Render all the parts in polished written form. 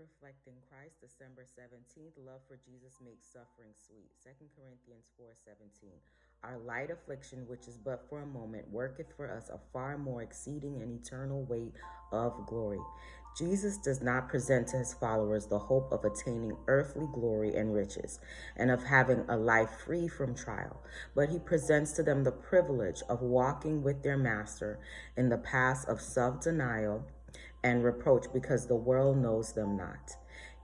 reflecting Christ, December 17th. Love for Jesus makes suffering sweet. 2 Corinthians 4:17. Our light affliction, which is but for a moment, worketh for us a far more exceeding and eternal weight of glory. Jesus does not present to his followers the hope of attaining earthly glory and riches, and of having a life free from trial, but he presents to them the privilege of walking with their master in the paths of self-denial and reproach because the world knows them not.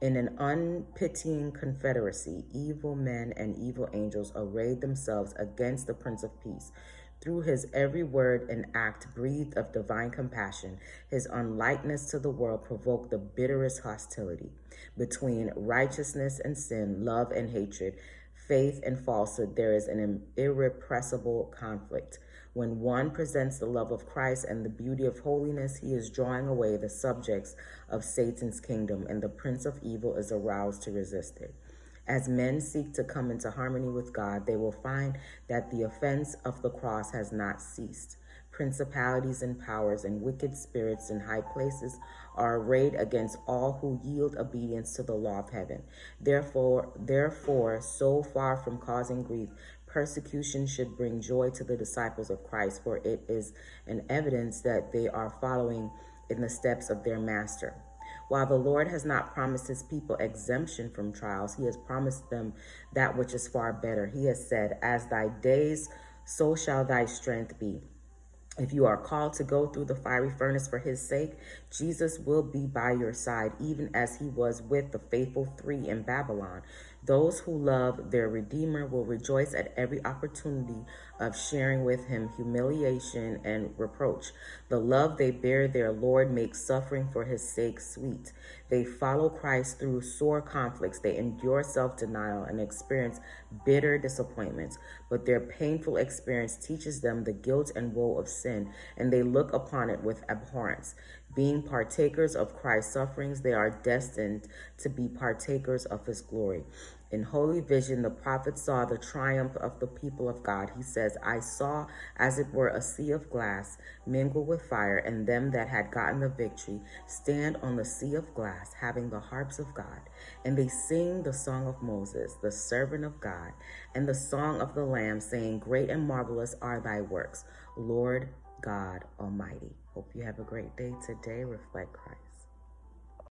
In an unpitying confederacy, evil men and evil angels arrayed themselves against the Prince of Peace. Through his every word and act breathed of divine compassion, his unlikeness to the world provoked the bitterest hostility. Between righteousness and sin, love and hatred, faith and falsehood, there is an irrepressible conflict. When one presents the love of Christ and the beauty of holiness, he is drawing away the subjects of Satan's kingdom, and the prince of evil is aroused to resist it. As men seek to come into harmony with God, they will find that the offense of the cross has not ceased. Principalities and powers and wicked spirits in high places are arrayed against all who yield obedience to the law of heaven. Therefore, so far from causing grief, persecution should bring joy to the disciples of Christ, for it is an evidence that they are following in the steps of their master. While the Lord has not promised his people exemption from trials, he has promised them that which is far better. He has said, "As thy days, so shall thy strength be." If you are called to go through the fiery furnace for his sake, Jesus will be by your side, even as he was with the faithful three in Babylon. Those who love their Redeemer will rejoice at every opportunity of sharing with him humiliation and reproach. The love they bear their Lord makes suffering for his sake sweet. They follow Christ through sore conflicts. They endure self-denial and experience bitter disappointments. But their painful experience teaches them the guilt and woe of sin, and they look upon it with abhorrence. Being partakers of Christ's sufferings, they are destined to be partakers of his glory. In holy vision, the prophet saw the triumph of the people of God. He says, "I saw as it were a sea of glass mingled with fire, and them that had gotten the victory stand on the sea of glass, having the harps of God. And they sing the song of Moses, the servant of God, and the song of the Lamb, saying, Great and marvelous are thy works, Lord God Almighty." Hope you have a great day today. Reflect Christ.